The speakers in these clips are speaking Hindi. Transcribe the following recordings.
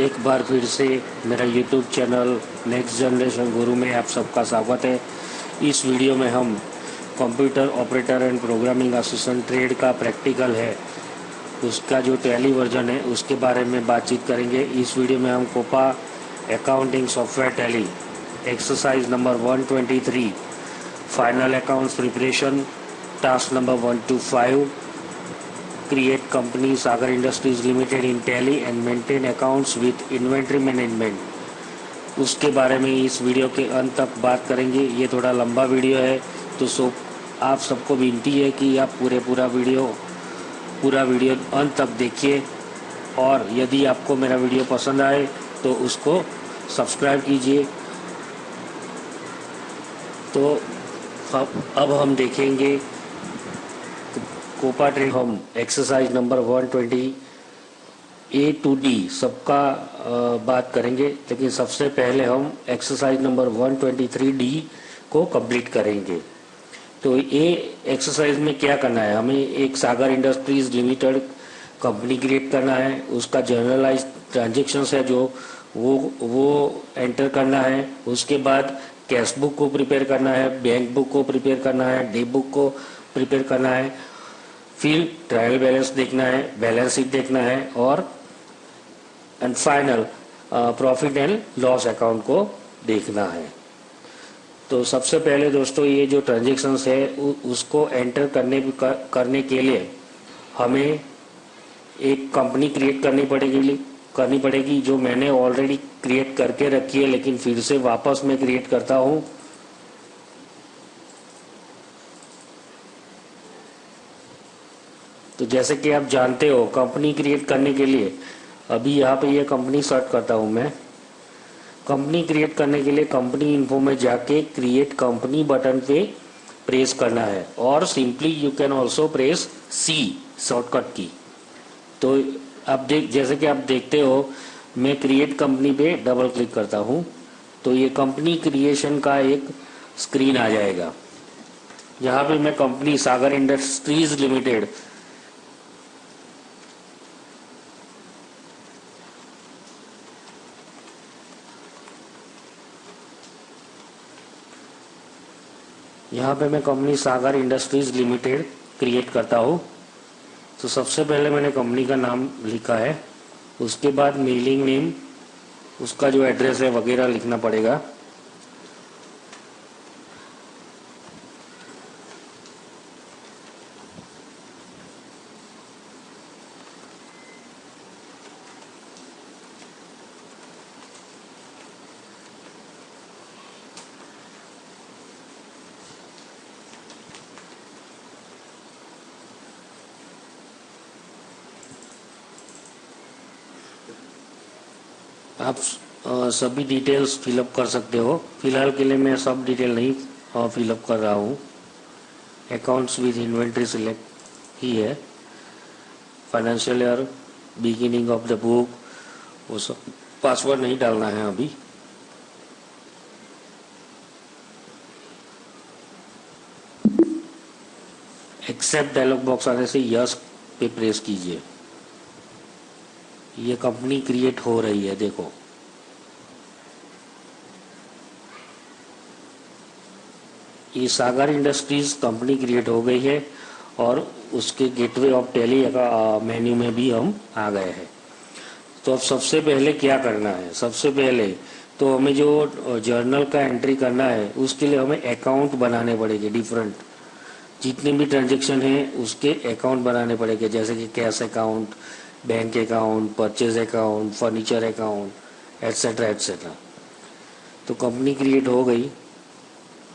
एक बार फिर से मेरा YouTube चैनल नेक्स्ट जनरेशन गुरु में आप सबका स्वागत है। इस वीडियो में हम computer operator and programming assistant trade का प्रैक्टिकल है, उसका जो टैली वर्जन है उसके बारे में बातचीत करेंगे। इस वीडियो में हम COPA accounting software Tally exercise number 123 final accounts preparation task number 1 to 5 create company Sagar Industries Limited in Tally and maintain accounts with inventory management, उसके बारे में इस वीडियो के अंत तक बात करेंगे। ये थोड़ा लंबा वीडियो है, तो आप सबको विनती है कि आप पूरा वीडियो अंत तक देखिए, और यदि आपको मेरा वीडियो पसंद आए तो उसको सब्सक्राइब कीजिए। तो अब हम देखेंगे कोपा ट्रेड हम exercise number 120 A to D सबका बात करेंगे, लेकिन सबसे पहले हम एक्सरसाइज नंबर 123 D को कंप्लीट करेंगे। तो ये एक्सरसाइज में क्या करना है, हमें एक सागर इंडस्ट्रीज लिमिटेड कंपनी क्रिएट करना है। उसका जर्नलाइज ट्रांजेक्शन्स है जो वो एंटर करना है। उसके बाद कैश बुक को प्रिपेयर करना है, बैंक बुक को प्रिपेयर करना है, डे बुक को प्रिपेयर करना है, फिर ट्रायल बैलेंस देखना है, बैलेंस शीट देखना है, और and final profit and loss account को देखना है। तो सबसे पहले दोस्तों, ये जो ट्रांजेक्शन्स है उसको एंटर करने के लिए हमें एक कंपनी क्रिएट करनी पड़ेगी जो मैंने ऑलरेडी क्रिएट करके रखी है, लेकिन फिर से वापस मैं क्रिएट करता हूँ। तो जैसे कि आप जानते हो, कंपनी क्रिएट करने के लिए अभी यहाँ पे ये कंपनी सर्च करता हूँ मैं। कंपनी क्रिएट करने के लिए कंपनी इन्फो में जाके क्रिएट कंपनी बटन पे प्रेस करना है, और simply you can also press C shortcut की। तो जैसे कि आप देखते हो, मैं क्रिएट कंपनी पे डबल क्लिक करता हूँ तो ये कंपनी क्रिएशन का एक स्क्रीन आ जाएगा। यहाँ पे मैं कंपनी सागर इंडस्ट्रीज लिमिटेड सागर इंडस्ट्रीज लिमिटेड क्रिएट करता हूँ। तो सबसे पहले मैंने कंपनी का नाम लिखा है, उसके बाद मेलिंग नेम, उसका जो एड्रेस है वगैरह लिखना पड़ेगा। आप सभी डिटेल्स फिलअप कर सकते हो। फिलहाल के लिए मैं सब डिटेल नहीं फिलअप कर रहा हूँ। अकाउंट्स विद इन्वेंट्री सिलेक्ट ही है, financial year, beginning of the book, वो सब पासवर्ड नहीं डालना है अभी। एक्सेप्ट डायलॉग बॉक्स आने से यस पे प्रेस कीजिए। ये कंपनी क्रिएट हो रही है, देखो। ये सागर इंडस्ट्रीज कंपनी क्रिएट हो गई है, और उसके गेटवे ऑफ टैली मेन्यू में भी हम आ गए हैं। तो अब सबसे पहले क्या करना है, सबसे पहले तो हमें जो जर्नल का एंट्री करना है उसके लिए हमें अकाउंट बनाने पड़ेंगे। डिफरेंट जितने भी ट्रांजेक्शन है उसके अकाउंट बनाने पड़ेंगे, जैसे कि cash account, bank account, purchase account, furniture account, etcetera etcetera. तो कंपनी क्रिएट हो गई,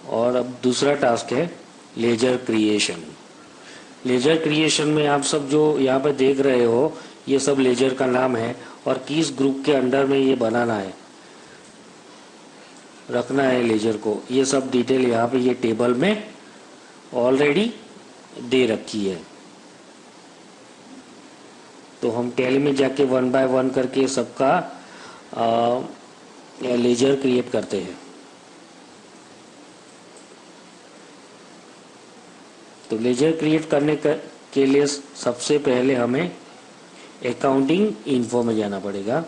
और अब दूसरा टास्क है लेजर क्रिएशन। लेजर क्रिएशन में आप सब जो यहाँ पे देख रहे हो, ये सब लेजर का नाम है, और किस ग्रुप के अंडर में ये बनाना है, रखना है लेजर को, ये सब डिटेल यहाँ पे ये टेबल में ऑलरेडी दे रखी है। तो हम टैली में जाके 1 by 1 करके सबका लेजर क्रिएट करते हैं। तो लेजर क्रिएट करने के लिए सबसे पहले हमें अकाउंटिंग इन्फो में जाना पड़ेगा।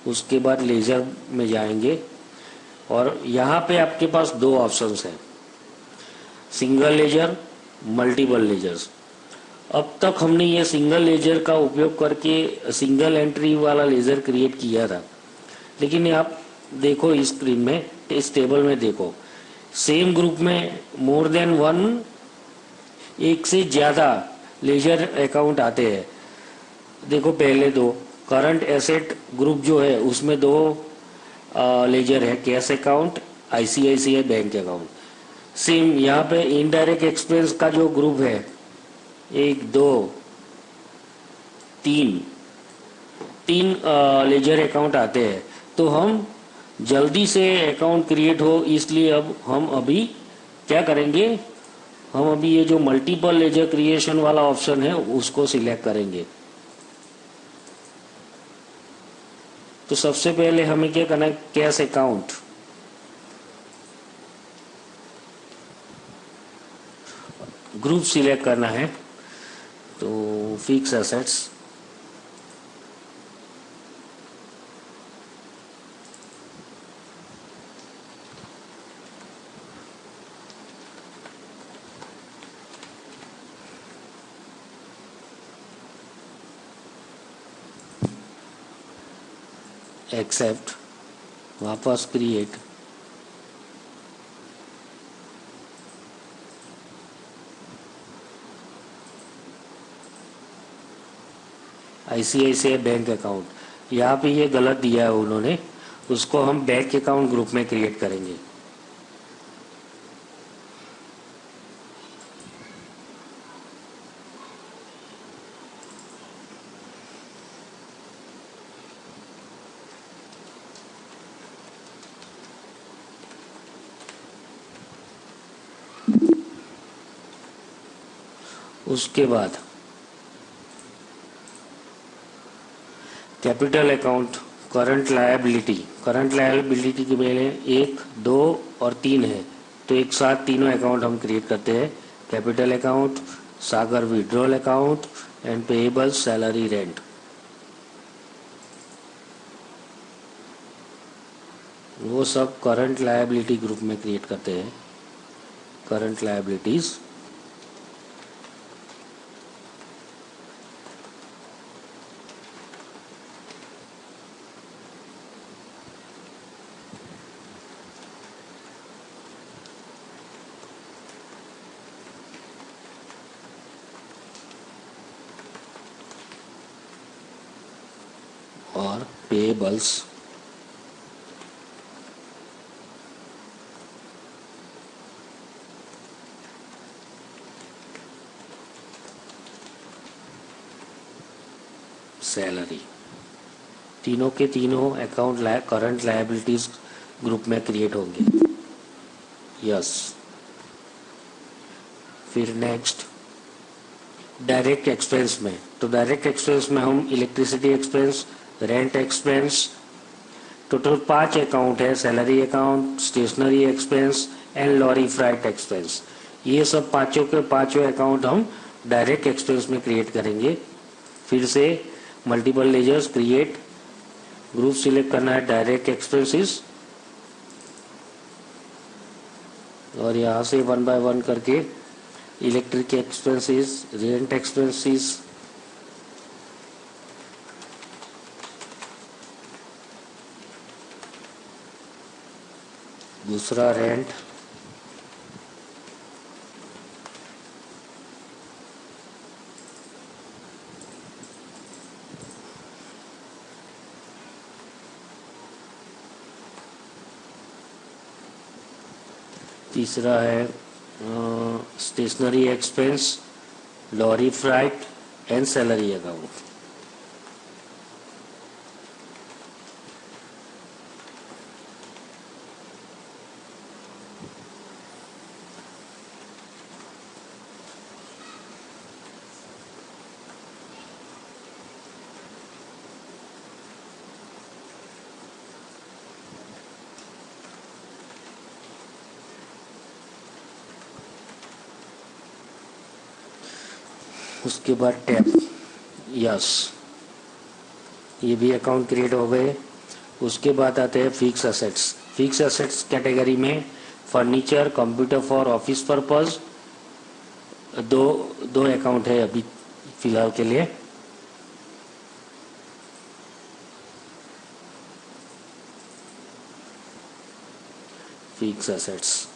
उसके बाद लेजर में जाएंगे और यहाँ पे आपके पास दो ऑप्शंस हैं, सिंगल लेजर, मल्टीपल लेजर्स। अब तक हमने ये सिंगल लेजर का उपयोग करके सिंगल एंट्री वाला लेजर क्रिएट किया था, लेकिन आप देखो इस स्क्रीन में, इस टेबल में देखो, सेम ग्रुप में मोर देन वन, एक से ज्यादा लेजर अकाउंट आते हैं। देखो पहले दो करंट एसेट ग्रुप जो है उसमें दो लेजर है, cash account, ICICI bank account. Same यहाँ पे इनडायरेक्ट एक्सपेंस का जो ग्रुप है, एक दो तीन लेजर अकाउंट आते हैं। तो हम जल्दी से अकाउंट क्रिएट हो, इसलिए अब हम अभी क्या करेंगे, हम अभी ये जो मल्टीपल लेजर क्रिएशन वाला ऑप्शन है उसको सिलेक्ट करेंगे। तो सबसे पहले हमें क्या करना है, कैश अकाउंट, ग्रुप सिलेक्ट करना है। तो फिक्स एसेट्स, एक्सेप्ट, वापस क्रिएट, आईसीआईसीआई बैंक अकाउंट। यहाँ पे ये गलत दिया है उन्होंने, उसको हम बैंक अकाउंट ग्रुप में क्रिएट करेंगे। उसके बाद capital account, current liability, current liability के पहले एक, दो और तीन है, तो एक साथ तीनों अकाउंट हम क्रिएट करते हैं। Capital account, Sagar withdrawal account and payable, salary, rent. वो सब करंट लायबिलिटी ग्रुप में क्रिएट करते हैं, करंट लायबिलिटीज। और पेएबल्स, सैलरी। तीनों के तीनों अकाउंट करंट लायबिलिटीज ग्रुप में क्रिएट होंगे। यस। फिर नेक्स्ट डायरेक्ट एक्सपेंस में, तो डायरेक्ट एक्सपेंस में हम electricity expense, rent expense, total 5 account है, salary account, stationery expense and lorry freight expense. ये सब पांचों के पांचों अकाउंट हम डायरेक्ट एक्सपेंस में क्रिएट करेंगे। फिर से multiple ledgers, create, group select करना है डायरेक्ट एक्सपेंसेस और यहाँ से 1 बाय 1 करके इलेक्ट्रिक एक्सपेंसेस, रेंट एक्सपेंसेस, दूसरा रेंट, तीसरा है stationery expense, lorry freight and salary account. उसके बाद टैब, यस, ये भी अकाउंट क्रिएट हो गए। उसके बाद आते हैं fix assets. Fix assets category में furniture, computer for office purpose, दो अकाउंट है अभी फिलहाल के लिए। Fix assets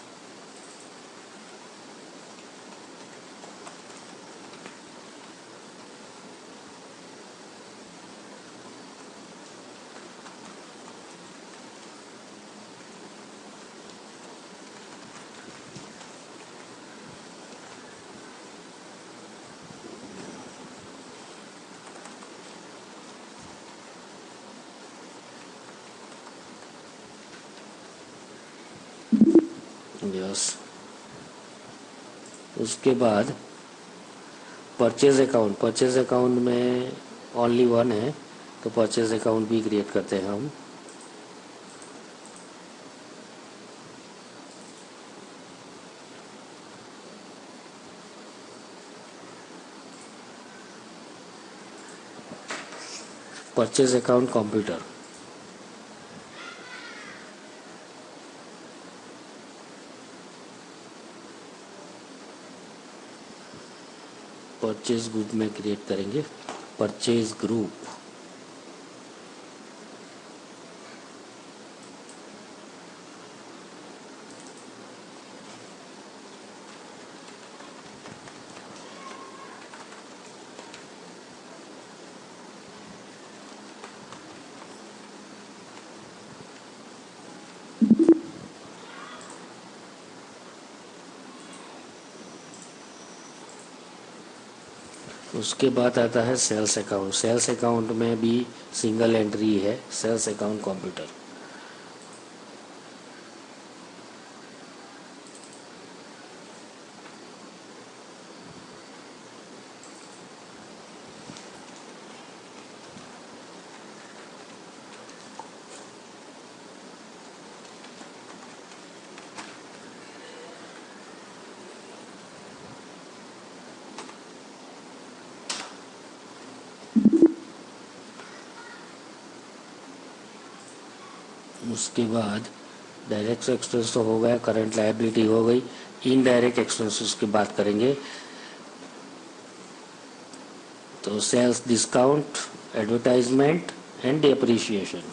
yes. उसके बाद परचेज अकाउंट। परचेज अकाउंट में ओनली वन है, तो परचेज अकाउंट भी क्रिएट करते हैं हम। Purchase account computer. Purchase group में क्रिएट करेंगे, परचेज ग्रुप। उसके बाद आता है सेल्स अकाउंट। सेल्स अकाउंट में भी सिंगल एंट्री है, सेल्स अकाउंट कंप्यूटर। उसके बाद डायरेक्ट एक्सपेंस तो हो गया, करंट लायबिलिटी हो गई। इनडायरेक्ट एक्सपेंसेस की बात करेंगे, तो sales discount, advertisement and depreciation.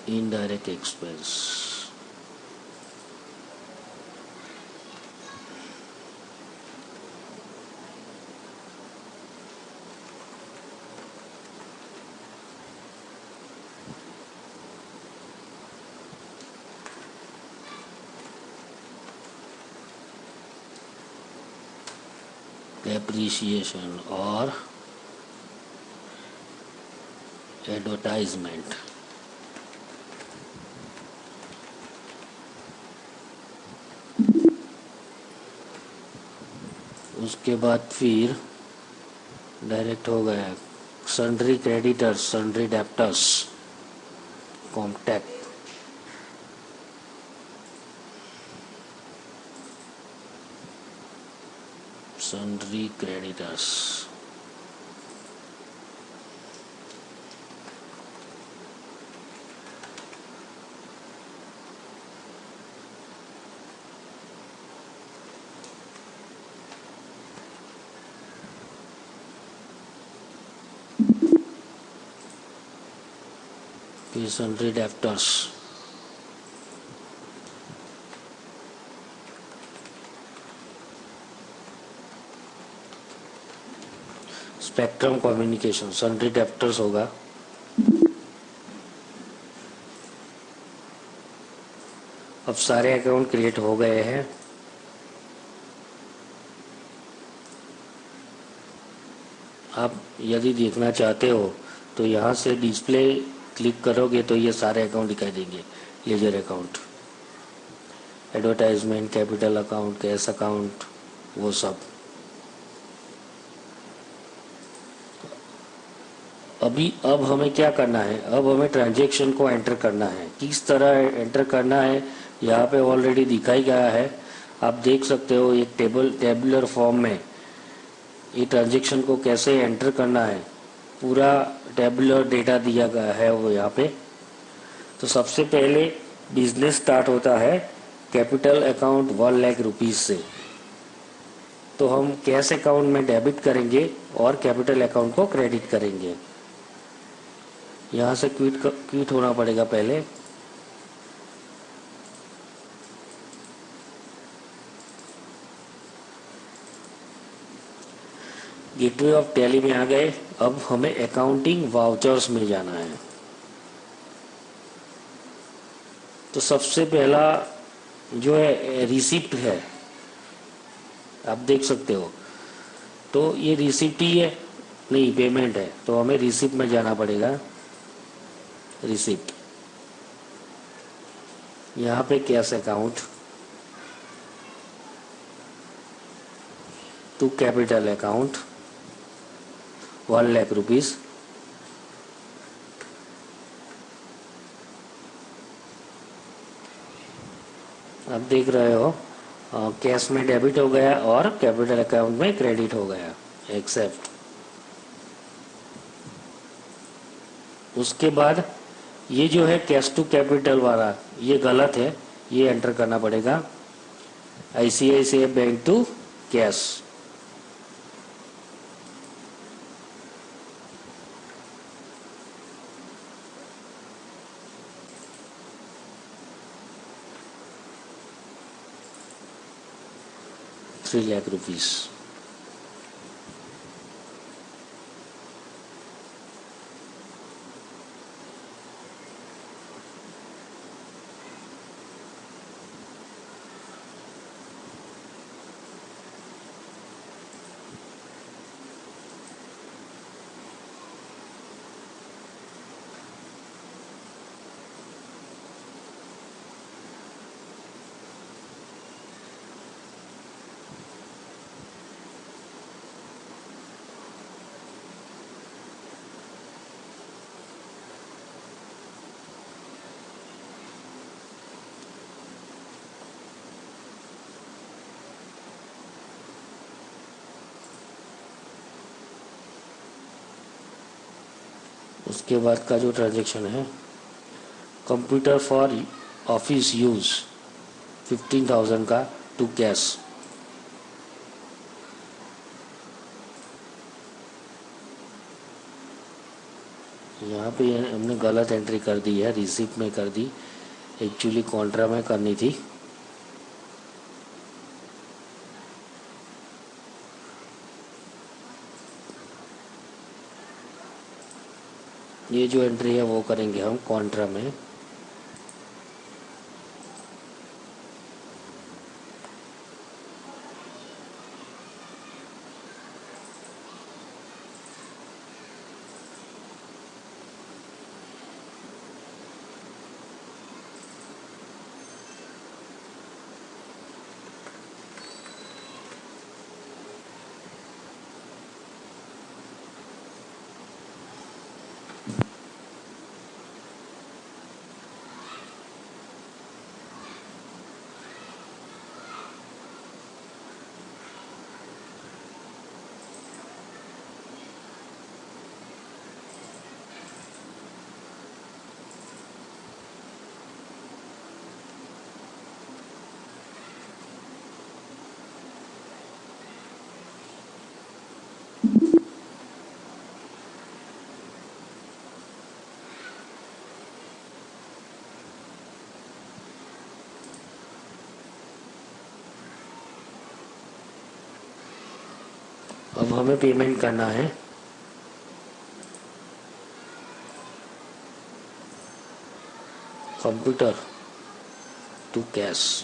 Indirect expense depreciation और एडवर्टाइजमेंट। उसके बाद फिर डायरेक्ट हो गया सन्ड्री क्रेडिटर्स, सन्ड्री डेप्टर्स, कॉम्टेक्ट। Sundry creditors. फिर sundry debtors. Spectrum communication, sundry debtors होगा। अब सारे अकाउंट क्रिएट हो गए हैं। आप यदि देखना चाहते हो तो यहाँ से डिस्प्ले क्लिक करोगे तो ये सारे अकाउंट दिखाई देंगे। Ledger account, advertisement, capital account, cash account, वो सब। अब हमें क्या करना है, अब हमें ट्रांजैक्शन को एंटर करना है। किस तरह एंटर करना है यहाँ पे ऑलरेडी दिखाई गया है, आप देख सकते हो। एक टेबुलर फॉर्म में ये ट्रांजैक्शन को कैसे एंटर करना है पूरा टेबुलर डेटा दिया गया है वो यहाँ पे। तो सबसे पहले बिजनेस स्टार्ट होता है कैपिटल अकाउंट 1 लाख रुपीज़ से। तो हम कैश अकाउंट में डेबिट करेंगे और कैपिटल अकाउंट को क्रेडिट करेंगे। यहाँ से क्विट होना पड़ेगा पहले। गेटवे ऑफ टैली में आ गए। अब हमें अकाउंटिंग वाउचर्स में जाना है। तो सबसे पहला जो है रिसिप्ट है, आप देख सकते हो। तो ये रिसिप्ट ही है, नहीं पेमेंट है, तो हमें रिसिप्ट में जाना पड़ेगा। रिसिप्ट, यहाँ पे cash account to capital account 1 lakh rupees. आप देख रहे हो कैश में डेबिट हो गया और कैपिटल अकाउंट में क्रेडिट हो गया। एक्सेप्ट। उसके बाद ये जो है कैश टू कैपिटल वाला, ये गलत है, ये एंटर करना पड़ेगा। ICICI bank to cash. ₹3 lakh. उसके बाद का जो ट्रांजेक्शन है, कंप्यूटर फॉर ऑफिस यूज 15,000 का टू कैश। यहाँ पे हमने गलत एंट्री कर दी है, रिसिप्ट में कर दी, एक्चुअली कॉन्ट्रा में करनी थी। ये जो एंट्री है वो करेंगे हम कॉन्ट्रा में। अब हमें पेमेंट करना है। Computer to cash.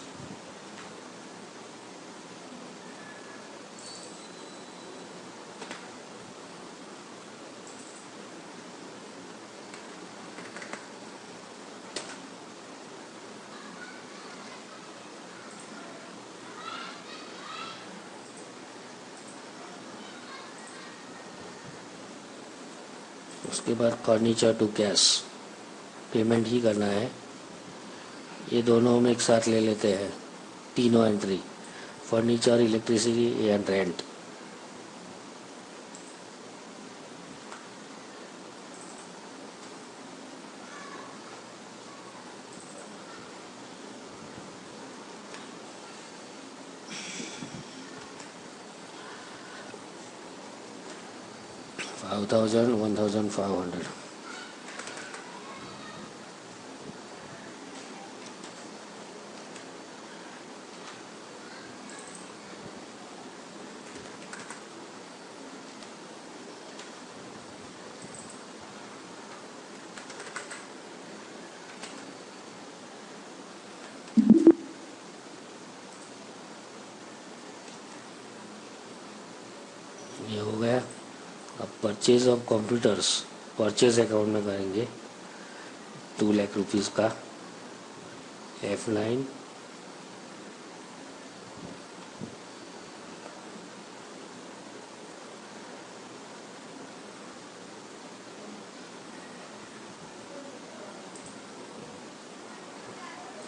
उसके बाद फर्नीचर टू कैश, पेमेंट ही करना है। ये दोनों हम एक साथ ले लेते हैं, तीनों entry, furniture, electricity and rent. 5,000, 1,500. ये हो गया। अब purchase of computers purchase account में करेंगे 2 लाख रुपीज़ का। F9,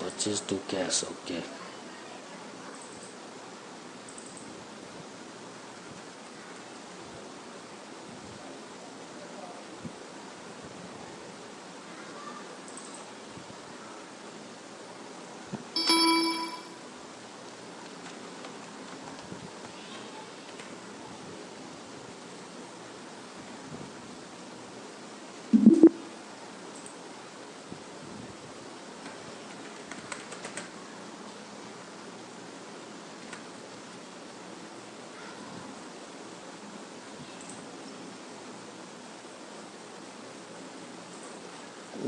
purchase to cash. Okay,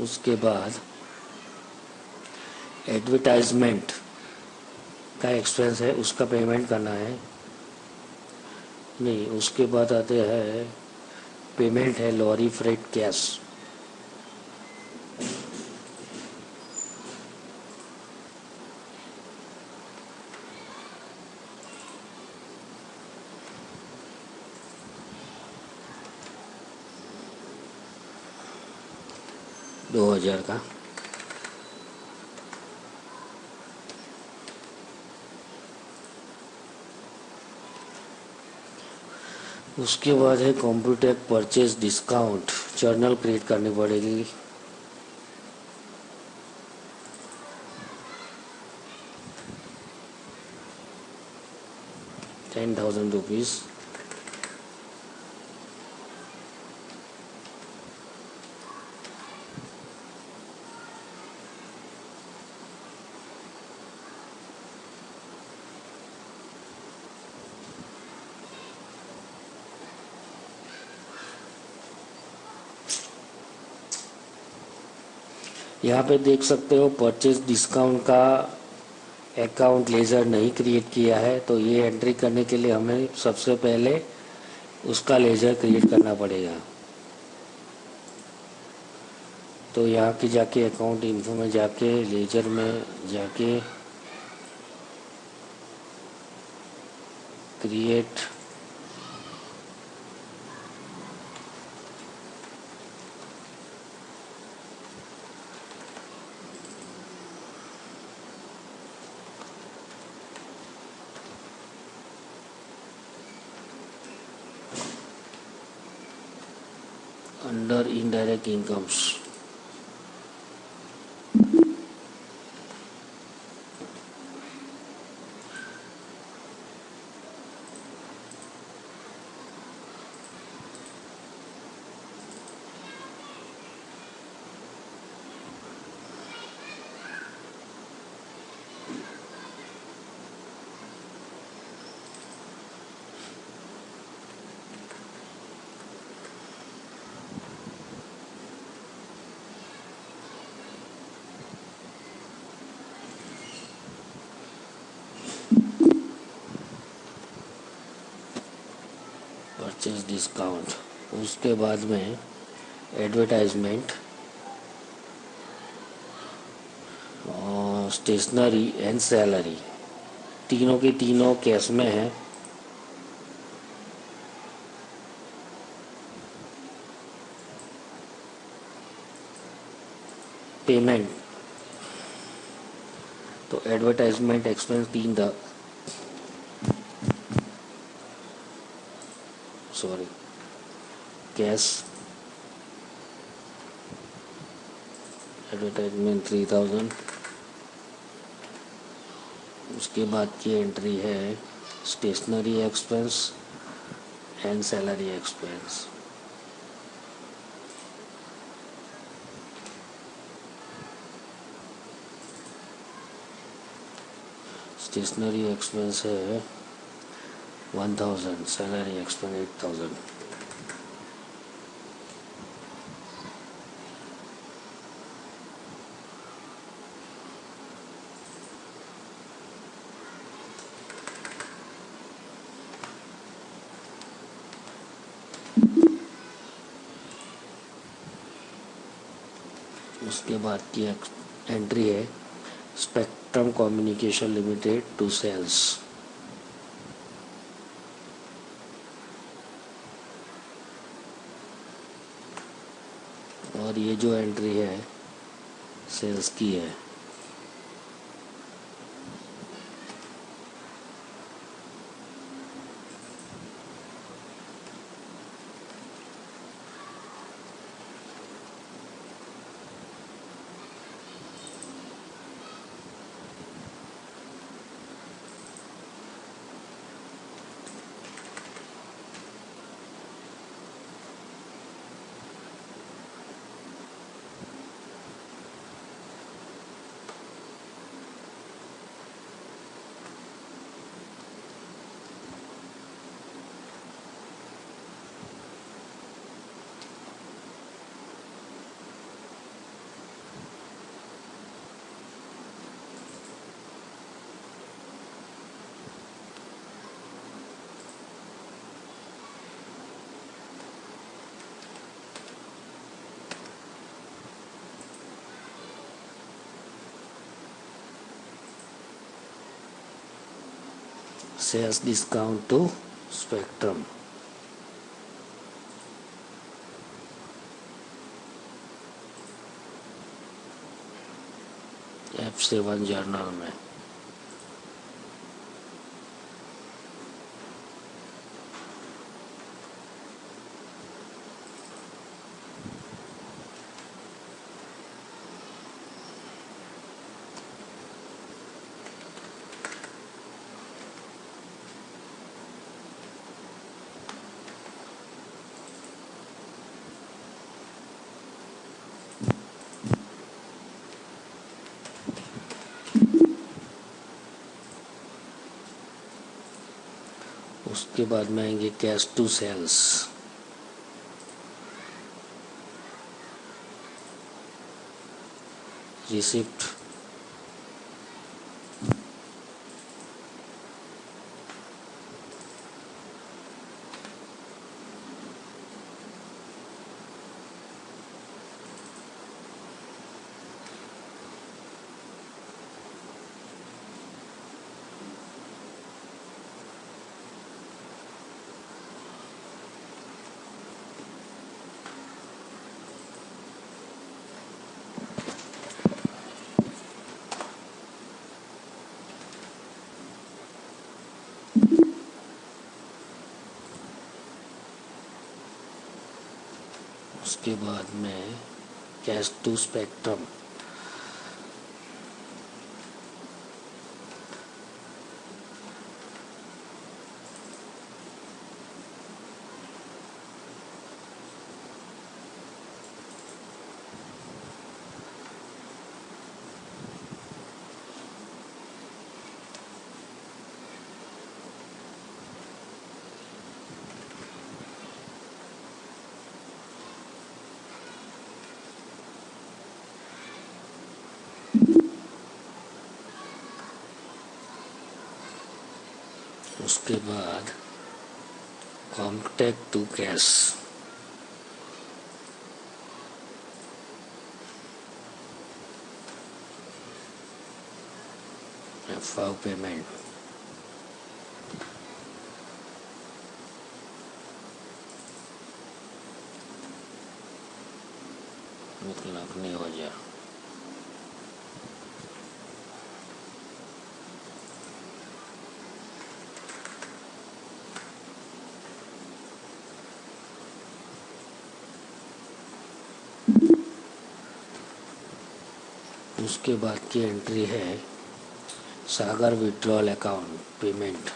उसके बाद एडवर्टाइजमेंट का एक्सपेंस है, उसका पेमेंट करना है। नहीं, उसके बाद आते हैं पेमेंट है लॉरी फ्रेट कैश। $2,000 का। उसके बाद है computer purchase discount, journal create करनी पड़ेगी। ₹10,000। यहाँ पे देख सकते हो परचेज डिस्काउंट का अकाउंट लेजर नहीं क्रिएट किया है, तो ये एंट्री करने के लिए हमें सबसे पहले उसका लेजर क्रिएट करना पड़ेगा। तो यहाँ की जाके अकाउंट इन्फो में जाके लेजर में जाके create under indirect incomes. Purchase discount, उसके बाद में एडवर्टाइजमेंट और स्टेशनरी एंड सैलरी, तीनों के तीनों कैश में है। पेमेंट तो एडवर्टाइजमेंट एक्सपेंस कैश एडवर्टाइजमेंट 3,000। उसके बाद की एंट्री है stationery expense and salary expense. Stationery expense है 1000, सैलरी एक्सपेंस 8000। उसके बाद की एंट्री है Spectrum communication limited to sales. और ये जो एंट्री है सेल्स की है। Sales discount to Spectrum. F7 journal में। उसके बाद में आएंगे कैश टू सेल्स। रिसिप्ट उसके बाद में कैश टू स्पेक्ट्रम। उसके बाद contact to cash. F5 payment. मतलब नहीं हो जाए। उसके बाद की एंट्री है सागर विड्रॉल अकाउंट पेमेंट।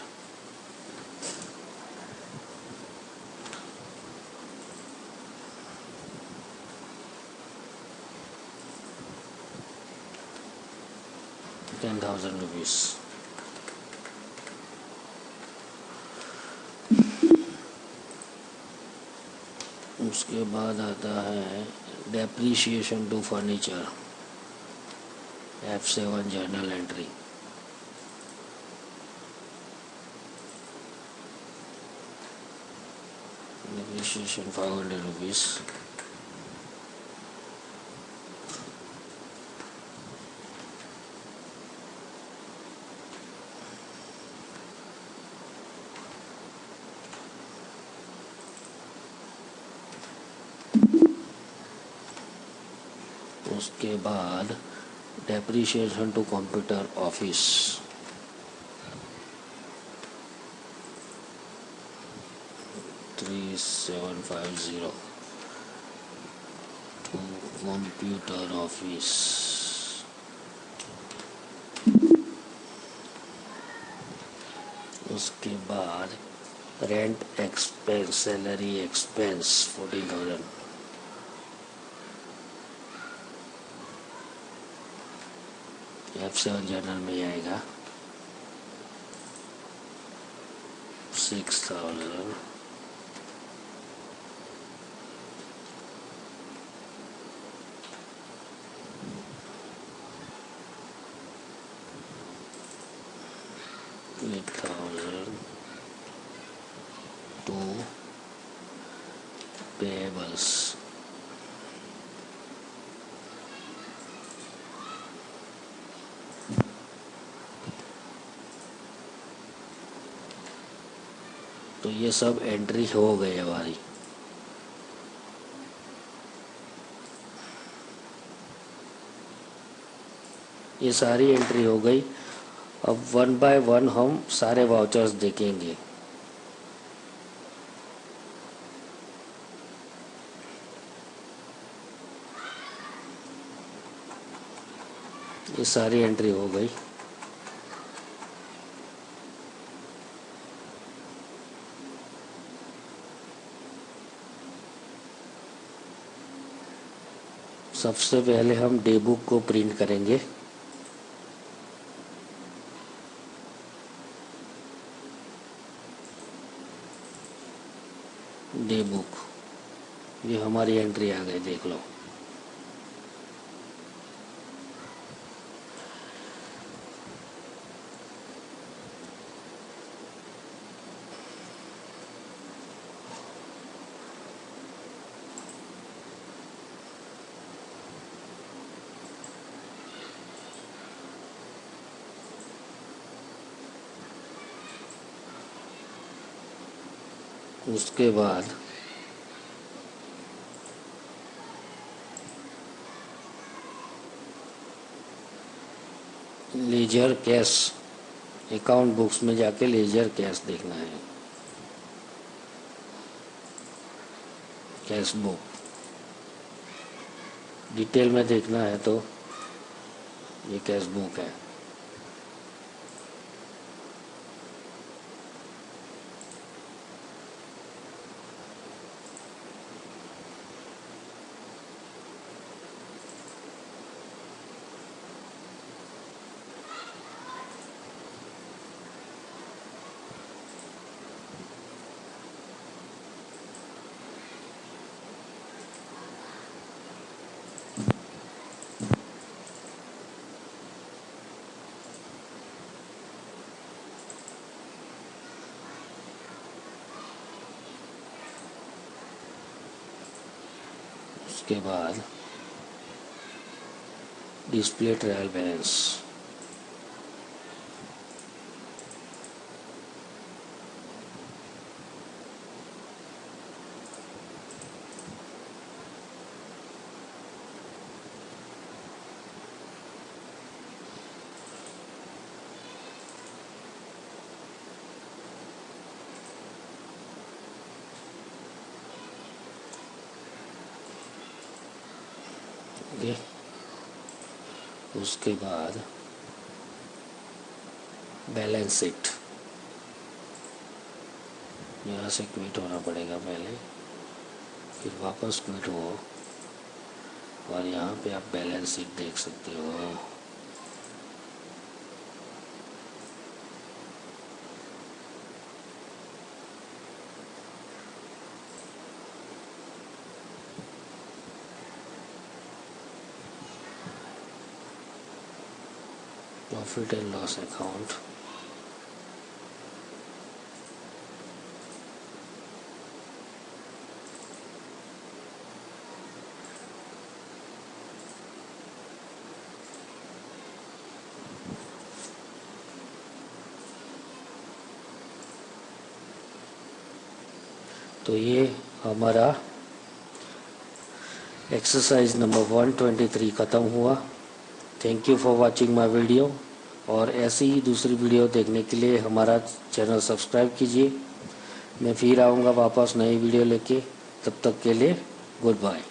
₹10,000। उसके बाद आता है depreciation to furniture, F7 journal entry. Depreciation 500 rupees. उसके बाद depreciation to computer office, 3750 to computer office. उसके बाद rent expense, salary expense 14,000। F7 journal में आएगा 6,000। टू पेबल्स, तो ये सब एंट्री हो गई हमारी। ये सारी एंट्री हो गई। अब 1 बाय 1 हम सारे वाउचर्स देखेंगे। ये सारी एंट्री हो गई। सबसे पहले हम डे बुक को प्रिंट करेंगे। डे बुक, ये हमारी एंट्री आ गई, देख लो। उसके बाद लेजर कैश, अकाउंट बुक्स में जाके लेजर कैश देखना है, कैश बुक डिटेल में देखना है तो ये कैश बुक है। उसके बाद डिस्प्ले ट्रायल बैलेंस, उसके बाद बैलेंस शीट, यहाँ से क्विट होना पड़ेगा पहले, फिर वापस क्विट हो और यहाँ पे आप बैलेंस शीट देख सकते हो। Profit and loss account. तो ये हमारा एक्सरसाइज नंबर 123 ख़त्म हुआ। Thank you for watching my video, और ऐसी ही दूसरी वीडियो देखने के लिए हमारा चैनल सब्सक्राइब कीजिए। मैं फिर आऊँगा वापस नई वीडियो लेके, तब तक के लिए गुड बाय।